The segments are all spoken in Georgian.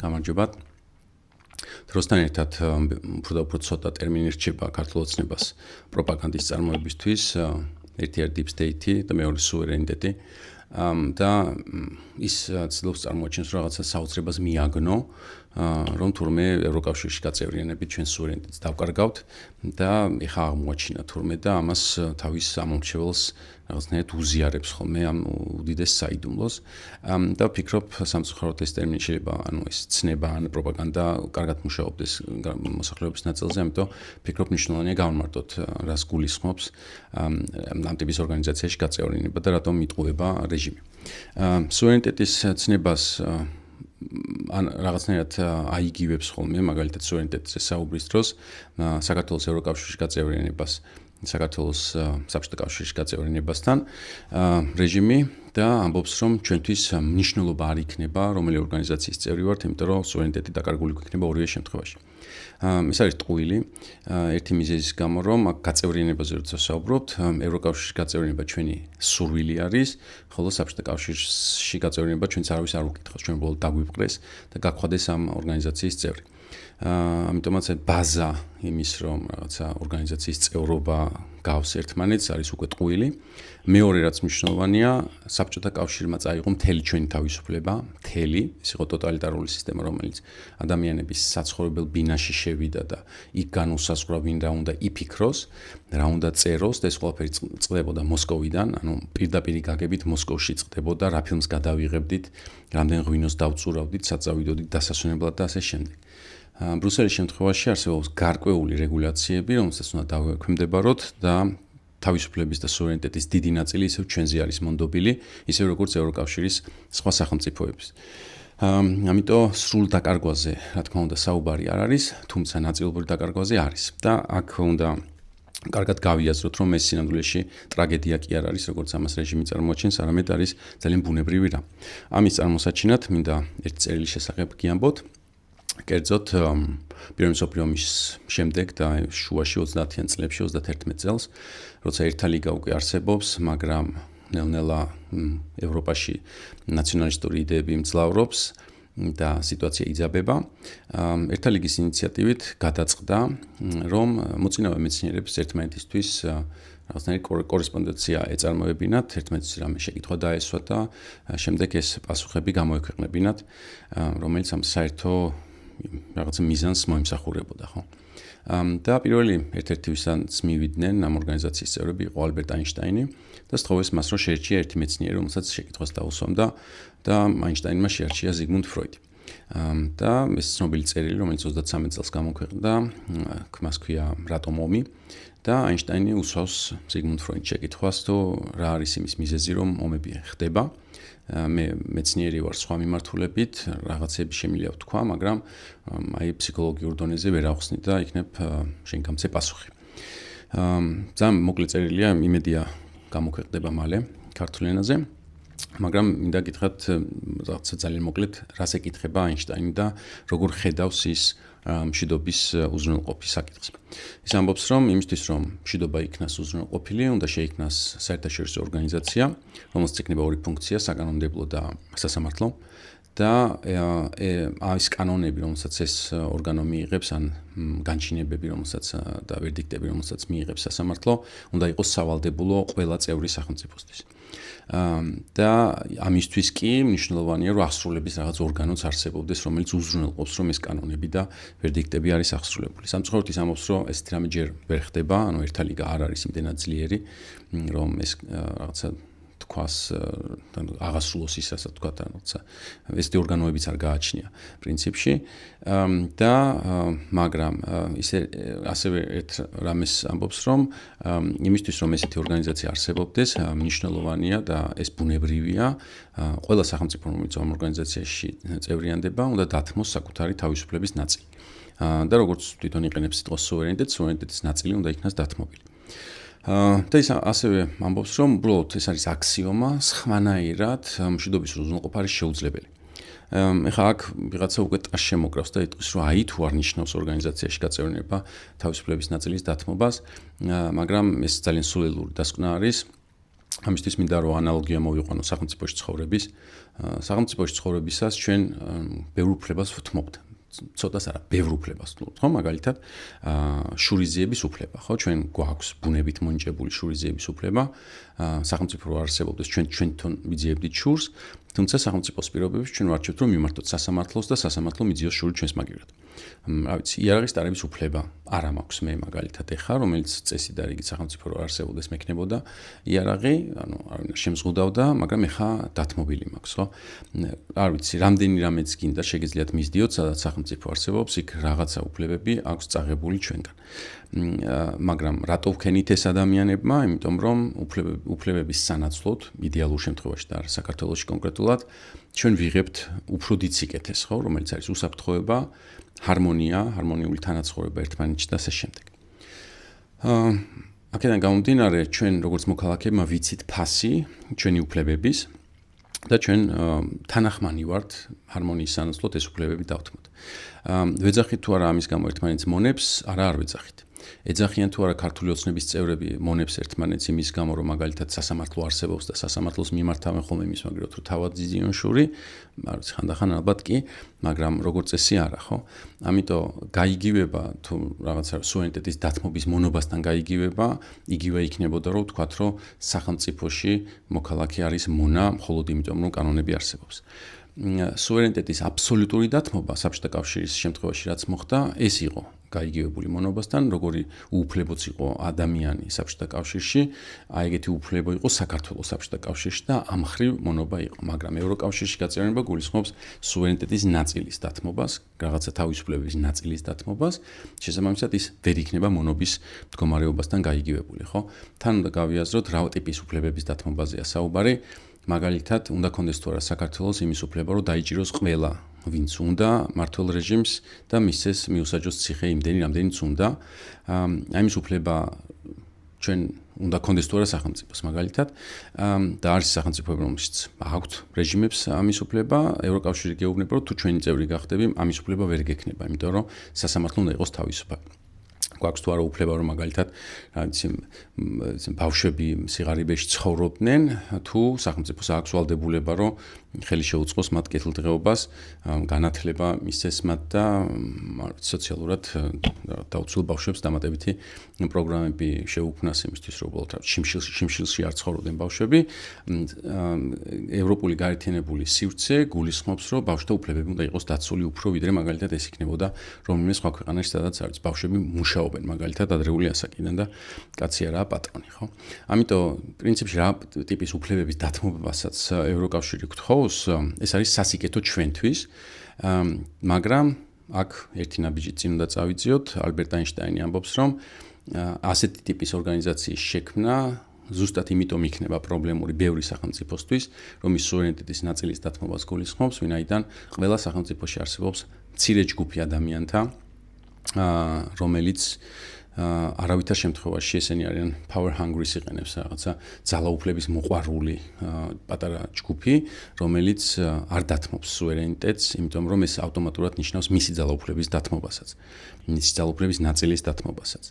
გამარჯობა. დროსთან ერთად უფრო და უფრო ცოტა ტერმინი რჩება ქართულ ოცნებას პროპაგანდის წარმოებისთვის, ერთი არის deep state და მეორე სუვერენიტეტი. და ის ცდილობს წარმოაჩენს რაღაცა საოცრებას მიაგნო, რომ თურმე ევროკავშირში გაწევრიანებით ჩვენ სუვერენიტეტს დავკარგავთ და ეხა აღმოაჩინა თურმე და ამას თავის ამომრჩეველს რაღაცნაირად უზიარებს ხოლმე ამ უდიდეს საიდუმლოს და ვფიქრობ სამწუხაროდ ეს ტერმინი შეიძლება ეს ცნება ან პროპაგანდა კარგად მუშაობდეს მოსახლეობის ნაწილზე, ამიტომ ვფიქრობ მნიშვნელოვანია გავმარტოთ რას გულისხმობს ამ ტიპის ორგანიზაციაში გაწევრიანება და რატომ იტყუება რეჟიმი. სუვერენიტეტის ცნებას ან რაღაცნაირად აიგივებს ხოლმე, მაგალითად სუვერენიტეტზე საუბრის დროს საქართველოს ევროკავშირში გაწევრიანებას, საქართველოს საბჭოთა კავშირში გაწევრიანებასთან რეჟიმი და ამბობს, რომ ჩვენთვის მნიშვნელობა არ იქნება, რომელი ორგანიზაციის წევრი ვართ, იმიტომ რომ სუვერენიტეტი დაკარგული იქნება ორივე შემთხვევაში. ეს არის ტყუილი, ერთი მიზეზის გამო, რომ აქ გაწევრიანებაზე როცა საუბრობთ, ევროკავშირში გაწევრიანება ჩვენი სურვილი არის, ხოლო საბჭოთა კავშირში გაწევრიანება ჩვენც არავის არ უკითხავს, ჩვენ უბრალოდ დაგვიპყრეს და გაგხვდეს ამ ორგანიზაციის წევრი. ამიტომაც ბაზა იმის, რომ რაღაცა ორგანიზაციის წევრობა გავს ერთმანეთს, არის უკვე ტყუილი. მეორე რაც მნიშვნელოვანია, საბჭოთა კავშირმა წაიღო მთელი ჩვენი თავისუფლება, ეს იყო ტოტალიტარული სისტემა, რომელიც ადამიანების საცხოვრებელ ბინაში შევიდა და იქ განუსაზღვრა ვინ რა უნდა იფიქროს, რა უნდა წეროს და ეს ყველაფერი წყდებოდა მოსკოვიდან, ანუ პირდაპირ გაგებით მოსკოვში წყდებოდა, რა ფილმს გადავიღებდით, რამდენ ღვინოს დავწურავდით, სად წავიდოდით დასასვენებლად და ასე შემდეგ. ბრუსელის შემთხვევაში არსებობს გარკვეული რეგულაციები, რომელსაც უნდა დავექვემდებაროთ და თავისუფლების და სუვერენიტეტის დიდი ნაწილი ისევ ჩვენზე არის მონდობილი, ისევ როგორც ევროკავშირის სხვა სახელმწიფოების. ამიტომ სრულ დაკარგვაზე, რა თქმა უნდა, საუბარი არ არის, თუმცა ნაწილობრივ დაკარგვაზე არის. და აქ უნდა კარგად გავიაზროთ, რომ ეს სინამდვილეში ტრაგედია კი არ არის, როგორც ამას რეჟიმი წარმოაჩენს, არამედ არის ძალიან ბუნებრივი რამ. ამის წარმოსაჩინად მინდა ერთი წერილის შესახებ გიამბოთ. კერძოდ პირველი მსოფლიო ომის შემდეგ და შუაში 30-იან წლებში 31 წელს, როცა ერთა ლიგა უკვე არსებობს, მაგრამ ნელ-ნელა ევროპაში ნაციონალისტური იდეები მძლავრობს და სიტუაცია იძაბება, ერთა ლიგის ინიციატივით გადაწყდა, რომ მოწინავე მეცნიერებს ერთმანეთისთვის რაღაცნაირი კორესპონდენცია ეწარმოებინათ, ერთმანეთის რამე შეკითხვა დაესვათ და შემდეგ ეს პასუხები გამოექვეყნებინათ, რომელიც ამ საერთო რაღაც მიზანს მოიმსახურებოდა, ხო? და პირველი ერთ-ერთი ვისაც მივიდნენ ამ ორგანიზაციის წევრები იყო ალბერტ აინშტაინი და სთხოვეს მას, რომ შეერჩია ერთი მეცნიერი, რომელსაც შეკითხვას დაუსვამდა და აინშტაინმა შეარჩია ზიგმუნდ ფროიდი. და ეს ცნობილი წერილი, რომელიც 33 წელს გამოქვეყნდა, მას ქვია რატომ ომი და აინშტაინი უსვავს ზიგმუნდ ფროიდს შეკითხვას, თუ რა არის იმის მიზეზი, რომ ომები ხდება. მე მეცნიერი ვარ სხვა მიმართულებით, რაღაცები შემიძლია ვთქვა, მაგრამ აი ფსიქოლოგიურ დონეზე ვერ ახსნით და იქნებ შენ გამცე პასუხი. ძალიან მოკლე წერილია, იმედია გამოქვეყნდება მალე ქართულ ენაზე, მაგრამ მინდა გითხრათ რაღაცა ძალიან მოკლედ, რას ეკითხება აინშტაინი და როგორ ხედავს ის მშვიდობის უზრუნველყოფის საკითხს. ის ამბობს, რომ იმისთვის, რომ მშვიდობა იქნას უზრუნველყოფილი, უნდა შეიქმნას საერთაშორისო ორგანიზაცია, რომელსაც ექნება ორი ფუნქცია, საკანონმდებლო და სასამართლო. და ეს კანონები, რომელსაც ეს ორგანო მიიღებს, ან განჩინებები, რომელსაც და ვერდიქტები, რომელსაც მიიღებს სასამართლო, უნდა იყოს სავალდებულო ყველა წევრი სახელმწიფოსთვის. და ამისთვის კი მნიშვნელოვანია, რომ აღსრულების რაღაც ორგანოც არსებობდეს, რომელიც უზრუნველყოფს, რომ ეს კანონები და ვერდიქტები არის აღსრულებული. სამწუხაროდ ის ამბობს, რომ ეს რამე ჯერ ვერ ხდება, ანუ ერთა ლიგა არ არის იმდენად ძლიერი, რომ ეს რაღაცა თქვას აღასრულოს ის ასე თქვა, რაღაცა ეს ორგანოებიც არ გააჩნია პრინციპში და მაგრამ ასევე ერთ რამეს ამბობს, რომ იმისთვის, რომ ესეთი ორგანიზაცია არსებობდეს, მნიშვნელოვანია და ეს ბუნებრივია, ყველა სახელმწიფო, რომელიც ამ ორგანიზაციაში წევრიანდება, უნდა დათმოს საკუთარი თავისუფლების ნაწილი. და როგორც თვითონ იყენებს სიტყვა სუვერენიტეტის ნაწილი უნდა იქნას დათმობილი. და ის ასევე ამბობს, რომ უბრალოდ ეს არის აქსიომა, სხვანაირად მშვიდობის უზრუნველყოფა არის შეუძლებელი. ეხლა აქ ვიღაცა უკვე ტყას შემოკრავს და იტყვის, რომ აი თუ არ ნიშნავს ორგანიზაციაში გაწევრიანება თავისუფლების ნაწილის დათმობას, მაგრამ ეს ძალიან სულელური დასკვნა არის. ამისთვის მინდა რომ ანალოგია მოვიყვანო სახელმწიფოში ცხოვრების. სახელმწიფოში ცხოვრებისას ჩვენ ბევრ უფლებას ვთმობთ. ცოტას არა, ბევრ უფლებას ვთმობთ, ხო? მაგალითად, შურიზიების უფლება, ხო? ჩვენ გვაქვს ბუნებით მონიჭებული შურიზიების უფლება. სახელმწიფო რო არსებობდეს, ჩვენ თვითონ ვიძიებდით შურს, თუმცა სახელმწიფოს პირობებში ჩვენ ვარჩევთ რომ მიმართოთ სასამართლოს და სასამართლო მიძიოს შური ჩვენს მაგივრად. რა ვიცი, იარაღის დარების უფლება არა მაქვს მე მაგალითად ეხა, რომელიც წესი და რიგი სახელმწიფო რო არსებობდეს მექნებოდა იარაღი, ანუ არ შემზღუდავდა, მაგრამ ეხა დათმობილი მაქვს, ხო? არ ვიცი, რამდენი რამეც გინდა შეგიძლიათ მისდიოთ, სადაც სახელმწიფო არსებობს, იქ რაღაცა უფლებები აქვს წაღებული ჩვენგან. მაგრამ რატო ვქენით ეს ადამიანებმა? იმიტომ რომ უფლებების სანაცვლოდ, идеალურ შემთხვევაში და საქართველოში კონკრეტულად, ჩვენ ვიღებთ უფრო დიდ სიკეთეს, ხო, რომელიც არის უსაფრთხოება, ჰარმონია, ჰარმონიული თანაცხოვრება ერთმანეთში და ასე შემდეგ. აქედან გამომდინარე, ჩვენ როგორც მოქალაქეებმა ვიცით ფასი ჩვენი უფლებების და ჩვენ თანახმანი ვართ ჰარმონიის სანაცვლოდ ეს უფლებები დავთმოთ. ვეძახით თუ არა ამის გამო ერთმანეთს მონებს, არ ვეძახით. ეძახიან თუ არა ქართული ოცნების წევრები მონებს ერთმანეთს იმის გამო რომ მაგალითად სასამართლო არსებობს და სასამართლოს მიმართავენ ხოლმე იმის მაგალითად რომ თავად ძიძიონ შური, არ ვიცი ხანდახან ალბათ კი, მაგრამ როგორც წესი არა, ხო? ამიტომ გაიგივება თუ რაღაცა სუვერენიტეტის დათმობის მონობასთან გაიგივება, იგივე იქნებოდა რომ ვთქვათ რომ სახელმწიფოში მოქალაქე არის მონა მხოლოდ იმიტომ რომ კანონები არსებობს. სუვერენიტეტის აბსოლუტური დათმობა საბჭოთა კავშირის შემთხვევაში რაც მოხდა, ეს იყო გაიგივებული მონობასთან, როგორი უუფლებოც იყო ადამიანი საბჭოთა კავშირში, აი ეგეთი უფლება იყო საქართველოს საბჭოთა კავშირში და ამ მხრივ მონობა იყო, მაგრამ ევროკავშირში გაწევრიანება გულისხმობს სუვერენიტეტის ნაწილის დათმობას, რაღაცა თავისუფლების ნაწილის დათმობას, შესაბამისად ის ვერ იქნება მონობის მდგომარეობასთან გაიგივებული, ხო? თან უნდა გავიაზროთ რა ტიპის უფლებების დათმობაზეა საუბარი. მაგალითად, უნდა კონდეს თუ არა საქართველოს იმის უფლება, რომ დაიჭიროს ყველა, ვინც უნდა მართლ რეჟიმს და მისცეს მიუსაჯოს ციხე იმდენი, რამდენიც უნდა. ამის უფლება ჩვენ უნდა კონდეს თუ არა სახელმწიფოს მაგალითად და არის სახელმწიფოები, რომელშიც აქვთ რეჟიმებს ამის უფლება, ევროკავშირი გეუბნება, რომ თუ ჩვენი წევრი გახდები, ამის უფლება ვერ გექნება, იმიტომ რომ სასამართლო უნდა იყოს თავისუფალი. გვაქვს თუ არა უფლება რომ მაგალითად ბავშვები სიღარიბეში ცხოვრობდნენ თუ სახელმწიფოს აქვს ვალდებულება რომ ხელი შეუწყოს მათ კეთილდღეობას, განათლება მისცეს მათ და სოციალურად დაუცველ ბავშვებს დამატებითი პროგრამები შეუქმნას იმისთვის რომ უბრალოდ შიმშილში არ ცხოვრობდნენ ბავშვები. ევროპული გაერთიანებული სივრცე გულისხმობს რომ ბავშვთა უფლებები უნდა იყოს დაცული უფრო ვიდრე მაგალითად ეს იქნებოდა რომელიმე სხვა ქვეყანაში სადაც არის ბავშვები მუშაობენ მაგალითად ადრეული ასაკიდან და კაცი არაა პატრონი, ხო? ამიტომ პრინციპში რა ტიპის უფლებების დათმობასაც ევროკავშირი გთხოვს, ეს არის სასიკეთო ჩვენთვის, მაგრამ აქ ერთი ნაბიჯი წინ უნდა წავიძიოთ, ალბერტ აინშტაინი ამბობს, რომ ასეთი ტიპის ორგანიზაციის შექმნა ზუსტად იმიტომ იქნება პრობლემური ბევრი სახელმწიფოსთვის, რომ ის სუვერენიტეტის ნაწილის დათმობას გულისხმობს, ვინაიდან ყველა სახელმწიფოში არსებობს მცირე ჯგუფი ადამიანთა, რომელიც არავითარ შემთხვევაში ესენი არიან power hungry იყენებს რაღაცა ძალაუფლების მოყვარული პატარა ჯგუფი, რომელიც არ დათმობს სუვერენიტეტს, იმიტომ რომ ეს ავტომატურად ნიშნავს მისი ძალაუფლების დათმობასაც, მისი ძალაუფლების ნაწილის დათმობასაც.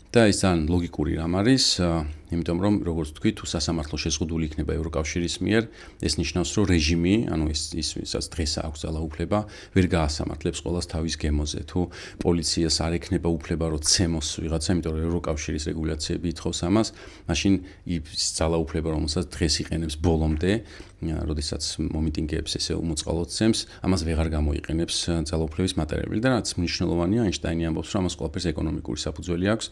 და ეს ძალიან ლოგიკური რამ არის, იმიტომ რომ როგორც თქვი, თუ სასამართლო შეზღუდული იქნება ევროკავშირის მიერ, ეს ნიშნავს, რომ რეჟიმი, ანუ ის ვისაც დღეს აქვს ძალაუფლება, ვერ გაასამართლებს ყოველას თავის გემოზე. თუ პოლიციას არ ექნება უფლება, რომ ცემოს ვიღაცა, იმიტომ რომ ევროკავშირის რეგულაციები ითხოვს ამას, მაშინ ის ძალაუფლება, რომელსაც დღეს იყენებს ბოლომდე, როდესაც მომიტინგეებს ესე უმოწყალოდ ცემს, ამას ვეღარ გამოიყენებს ძალაუფლების მატერიალი და რაც მნიშვნელოვანია, აინშტაინი ამბობს, რომ ამას ყველაფერს ეკონომიკური საფუძველი აქვს,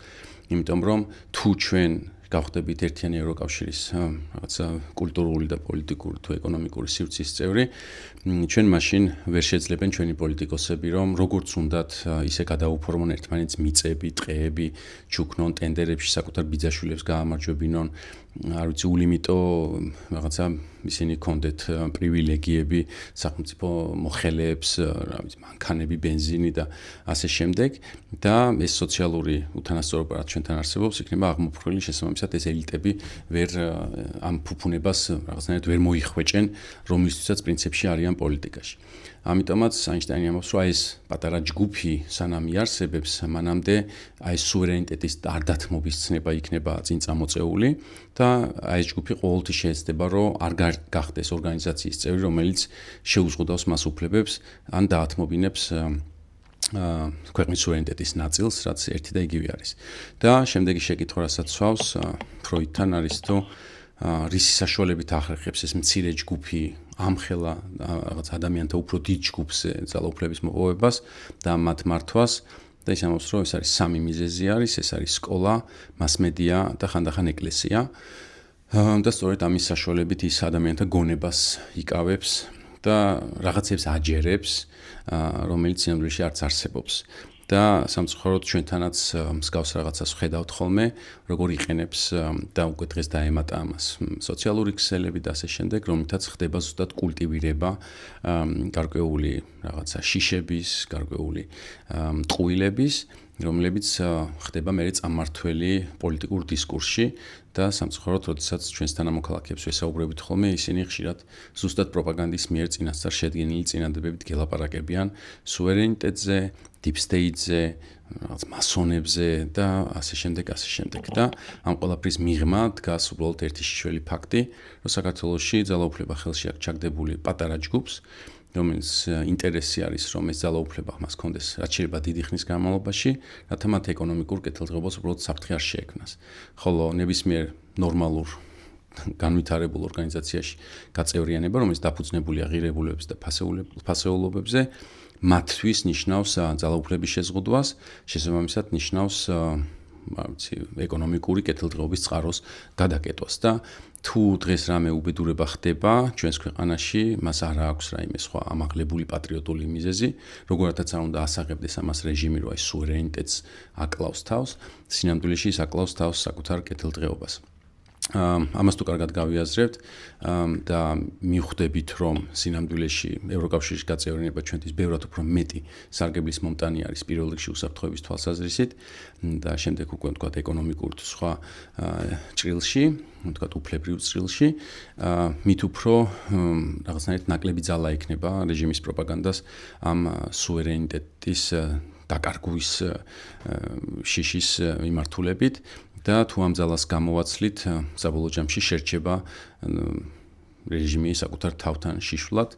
იმიტომ რომ თუ ჩვენ გავხდებით ერთიანი ევროკავშირის რაღაცა კულტურული და პოლიტიკური თუ ეკონომიკური სივრცის წევრი, ჩვენ მაშინ ვერ შეძლებენ ჩვენი პოლიტიკოსები, რომ როგორც უნდათ ისე გადაუფორმონ ერთმანეთს მიწები, ტყეები, ჩუქნონ ტენდერებში საკუთარ ბიძაშვილებს გაამარჯვებინონ, არ ვიცი, ულიმიტო რაღაცა ისინი კონდეთ პრივილეგიები სახელმწიფო მოხელეებს, რა ვიცი, მანქანები, ბენზინი და ასე შემდეგ და ეს სოციალური უთანასწორობა რაც ჩვენთან არსებობს, იქნება აღმოფხვრილი შესაბამისად ეს ელიტები ვერ ამ ფუფუნებას რაღაცნაირად ვერ მოიხვეჭენ, რომლისთვისაც პრინციპში არიან პოლიტიკაში. ამიტომაც აინშტაინი ამბობს, რომ ეს პატარა ჯგუფი სანამ იარსებებს, მანამდე ეს სუვერენიტეტის არდათმობის ცნება იქნება წინ წამოწეული და ეს ჯგუფი ყოველთვის შეეცდება, რომ არ გახდეს ორგანიზაციის წევრი, რომელიც შეუზღუდავს მას უფლებებს ან დაათმობინებს ქვეყნის სუვერენიტეტის ნაწილს, რაც ერთი და იგივე არის. და შემდეგი შეკითხვა, რასაც სვავს ფროიდთან არის, თუ რისი საშუალებით ახერხებს ეს მცირე ჯგუფი ამხელა რაღაც ადამიანთა უფრო დიდ ჯგუფზე ძალაუფლების მოპოვებას და მათ მართვას და ის ამბობს, რომ ეს არის სამი მიზეზი არის, ეს არის სკოლა, მასმედია და ხანდახან ეკლესია. და სწორედ ამის საშუალებით ის ადამიანთა გონებას იკავებს და რაღაცებს აჯერებს, რომელიც სინამდვილეში არც არსებობს. და სამწუხაროდ ჩვენთანაც მსგავს რაღაცას ვხედავთ ხოლმე, როგორ იყენებს და უკვე დღეს დაემატა ამას სოციალური ქსელები და ასე შემდეგ, რომლითაც ხდება ზუსტად კულტივირება გარკვეული რაღაცა შიშების, გარკვეული ტყუილების, რომლებიც ხდება მე წამმართველი პოლიტიკურ დისკურსში და სამწუხაროდ, როდესაც ჩვენს თანამოქალაქეებს ვესაუბრებით ხოლმე, ისინი ხშირად ზუსტად პროპაგანდის მიერ წინასწარ შედგენილი წინადადებებით გელაპარაკებიან სუვერენიტეტზე, deep state-ზე, რაღაც მასონებზე და ასე შემდეგ, ასე შემდეგ. და ამ ყველაფრის მიღმა დგას უბრალოდ ერთი შიშველი ფაქტი, რომ საქართველოში ძალაუფლება ხელში აქვს ჩაგდებული პატარა ჯგუფს, რომელიც ინტერესი არის, რომ ეს ძალაუფლება მას კონდეს რაც შეიძლება დიდი ხნის განმავლობაში, რათა მათ ეკონომიკურ კეთილდღეობას უბრალოდ საფრთხე არ შეექმნას. ხოლო ნებისმიერ ნორმალურ განვითარებულ ორგანიზაციაში გაწევრიანება, რომელიც დაფუძნებულია ღირებულებებზე და ფასეულობებზე, მათთვის ნიშნავს ძალაუფლების შეზღუდვას, შესაბამისად ნიშნავს ეკონომიკური კეთილდღეობის წყაროს გადაკეტვას და თუ დღეს რამე უბედურება ხდება ჩვენს ქვეყანაში, მას არ აქვს რაიმე სხვა ამაღლებული პატრიოტული მიზეზი, როგორთაც არ უნდა ასაღებდეს ამას რეჟიმი, რომ აი სუვერენიტეტს აკლავს თავს, სინამდვილეში ის აკლავს თავს საკუთარ კეთილდღეობას. ამას თუ კარგად გავიაზრებთ და მივხვდებით, რომ სინამდვილეში ევროკავშირის გაწევრიანება ჩვენთვის ბევრად უფრო მეტი სარგებლის მომტანი არის პირველ რიგში უსაფრთხოების თვალსაზრისით და შემდეგ უკვე ვთქვათ ეკონომიკურ თუ სხვა ჭრილში, ვთქვათ უფლებრივ ჭრილში, მით უფრო რაღაცნაირად ნაკლები ძალა იქნება რეჟიმის პროპაგანდას ამ სუვერენიტეტის დაკარგვის შიშის მიმართულებით და თუ ამ ძალას გამოვაცლით, საბოლოო ჯამში შერჩება რეჟიმი საკუთარ თავთან შიშვლად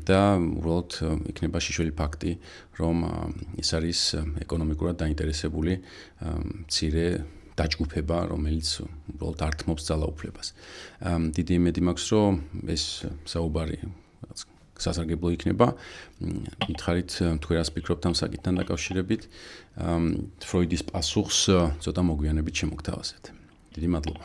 და უბრალოდ იქნება შიშველი ფაქტი, რომ ეს არის ეკონომიკურად დაინტერესებული მცირე დაჯგუფება, რომელიც უბრალოდ ართმობს ძალაუფლებას. დიდი იმედი მაქვს, რომ ეს საუბარი სასარგებლო იქნება. მითხარით, თქვენ რას ფიქრობთ ამ საკითხთან დაკავშირებით? ფროიდის პასუხს ცოტა მოგვიანებით შემოგთავაზეთ. დიდი მადლობა.